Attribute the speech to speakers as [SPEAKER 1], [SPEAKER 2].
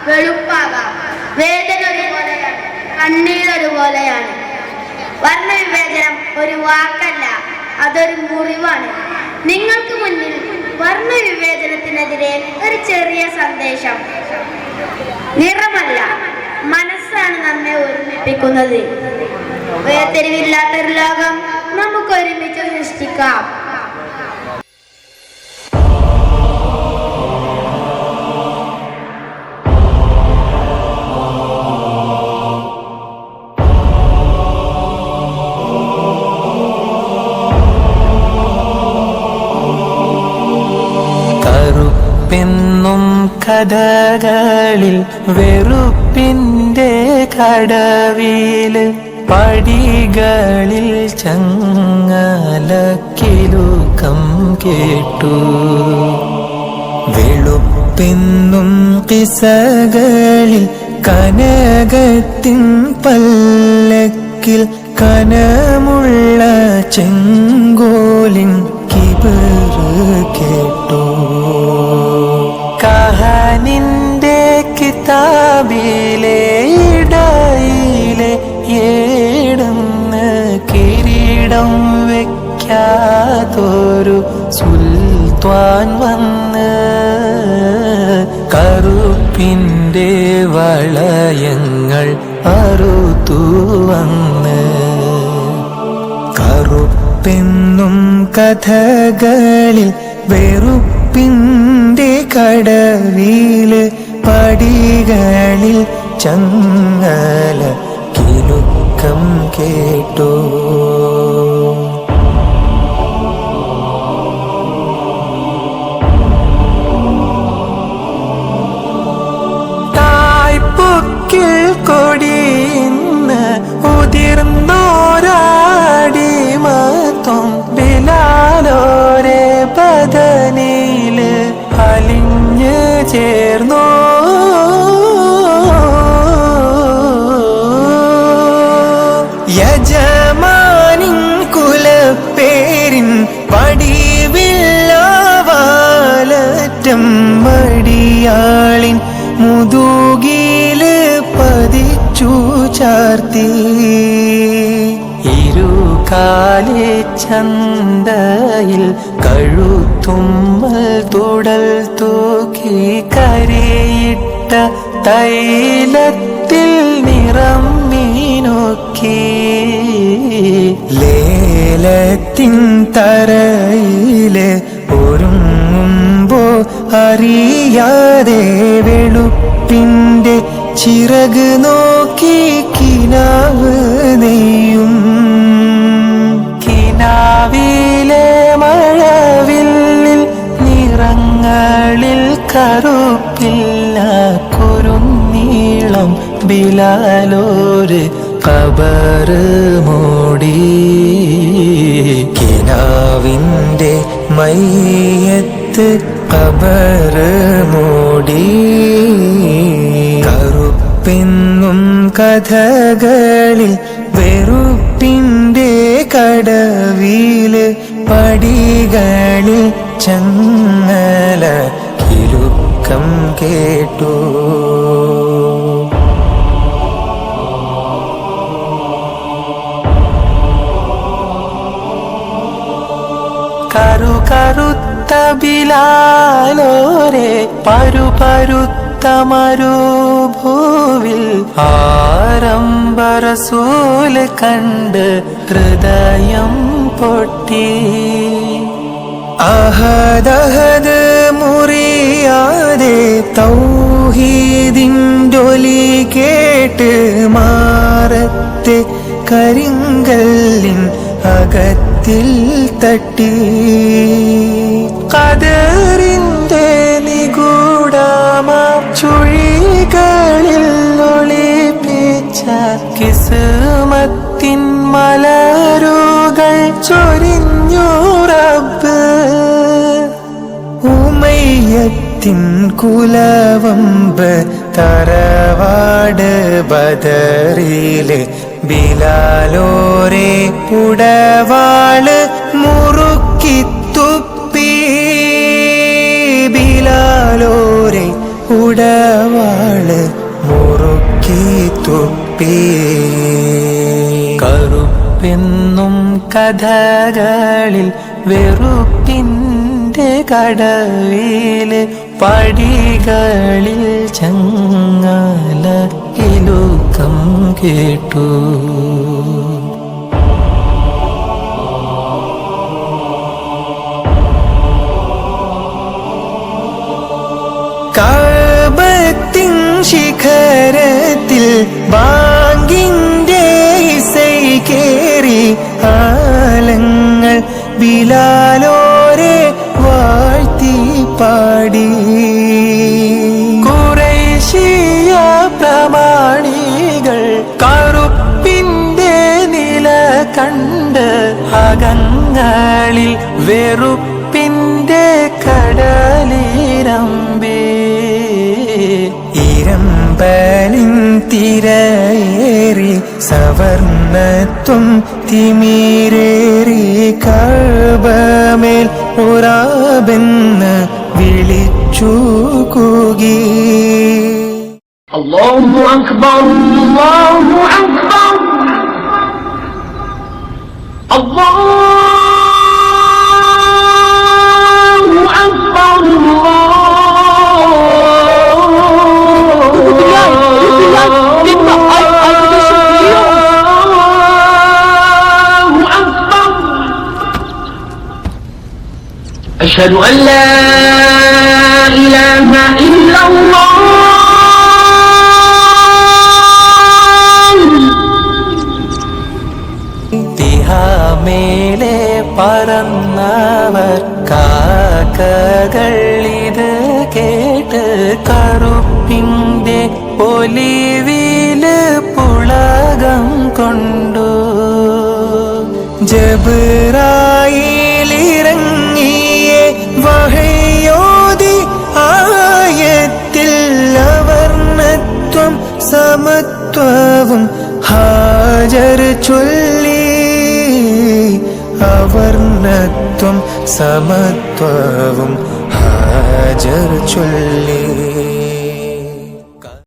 [SPEAKER 1] വെളുപ്പാകാം. വേദന ഒരുപോലെയാണ്, കണ്ണീരൊരുപോലെയാണ്. വർണ്ണവിവേചനം ഒരു വാക്കല്ല, അതൊരു മുറിവാണ്. നിങ്ങൾക്ക് മുന്നിൽ വർണ്ണവിവേചനത്തിനെതിരെ ഒരു ചെറിയ സന്ദേശം. നിറമല്ല, മനസ്സാണ് നമ്മെ ഒരുമിപ്പിക്കുന്നത്. വേർതിരിവില്ലാത്തൊരു ലോകം നമുക്ക് ഒരുമിച്ച് സൃഷ്ടിക്കാം.
[SPEAKER 2] കറുപ്പെന്നും കഥകളിൽ വെറുപ്പിൻ്റെ കടവില് പടികളിൽ ചങ്ങലക്കിലുക്കം കേട്ടു. വെളുപ്പെന്നും കിസകളിൽ കനകത്തിൻ പല്ലക്കിൽ കനമുള്ള ചെങ്കോലിൻ കിബറ് കേട്ടു. കഹാനിന്റെ കിതാബിലെ ഇടയിലെ ഏടുന്ന് കിരീടം വെക്കാത്തൊരു സുൽത്താൻ വന്ന് കറുപ്പിൻ്റെ വളയങ്ങൾ അറുത്തു വന്ന്. കറുപ്പെന്നും കഥകളിൽ വെറുപ്പിൻ്റെ കടവില് പടികളിൽ ചങ്ങല കിലുക്കം കേട്ടു. തായ്പൊക്കിൽ കൊടിയിന്ന് ഉതിർന്നോരാടിമത്വം ബിലാലോരെ ബദനില് അലിഞ്ഞ് ചേർന്നു. യജമാനിൻ കുലപ്പേരിൻ പടിവില്ലാവാലറ്റം മടിയാളിൻ മുതുകില് പതിച്ചു ചാർത്തി. ഇരുകാലി ചന്തയിൽ കഴുത്തുമ്മൽ തുടൽ തൂക്കി കരയിട്ട തൈലത്തിൽ നിറം മീനൊക്കി. ലേലത്തിൻ തറയില് ഒരുങ്ങുമ്പോ അറിയാതെ വെളുപ്പിൻ്റെ ചിറക് നോക്കി കിനാവ് നെയ്യും. കിനാവിലെ മഴവില്ലിൽ നിറങ്ങളിൽ കറുപ്പില്ല കുറുനീളം ബിലാലോര് ഖബറ് മൂടി. കിനാവിൻ്റെ മയ്യത്ത് ഖബറ് മൂടി. കറുപ്പെന്നും കഥകളിൽ വെറുപ്പിൻ്റെ കടവില് പടികളിൽ ചങ്ങല കിലുക്കം കേട്ടു. കറുത്ത ബിലാലോരെ പരുപരുത്ത മരുഭൂവിൽ ആരംഭ റസൂല് കണ്ട് ഹൃദയം പൊട്ടി. അഹദഹദ് മുറിയാതെ തൗഹീദിൻ്റൊലി കേട്ട് മാറത്തെ കരിങ്കല്ലിൻ അകത്തിൽ തട്ടി. ഖദറിന്റെ നിഗൂഢമ ചുഴികളിൽ ഒളിപ്പിച്ച കിസ്മത്തിൻ മലരുകൾ ചൊരിഞ്ഞു റബ്ബ്. ഉമയ്യത്തിൻ കുലവമ്പ് തറവാട് ബദറിലെ ബിലാലോരെ പുടവാള് മുറുക്കി തുപ്പി. ബിലാലോരെ ഉടവാള് മുറുക്കി തുപ്പി. കറുപ്പെന്നും കഥകളിൽ വെറുപ്പിൻ്റെ കടവില് പടികളിൽ ചങ്ങല ഇലുക്കം കേട്ടു. കഅബത്തിൻ ശിഖരത്തിൽ ബാങ്കിൻ്റെ ഇസൈ കേറി ആലങ്ങൾ ബിലാലോരെ വാഴ്ത്തി പാടി. ഖുറൈശിയ പ്രമാണികൾ കറുപ്പിൻ്റെ നില കണ്ട് അകങ്ങളിൽ വെറുപ്പിൻ്റെ കടലിരമ്പേ. ഇരമ്പലിൻ തിരയേറി സവർണത്വം തിമിരേറി കഅബമേൽ ഉറാബെന്ന് വിളിച്ചു കൂകി.
[SPEAKER 3] അല്ലാഹു അക്ബർ അല്ലാഹു അക്ബർ അല്ലാഹു അക്ബർ أشهد أن لا إله إلا الله
[SPEAKER 2] തിഹാമേലെ പറന്നവർ കാക്കകൾ ഇത് കേട്ട് കറുപ്പിൻ്റെ ഒലിവില് പുളകം കൊണ്ടു. ജബ്രായീലിറങ്ങിയെ വഹയോതി ആയത്തിൽ അവർണത്വം സമത്വവും ഹാജർ ചൊല്ലി. അവർണത്വം സമത്വവും ഹാജർ ചൊല്ലി.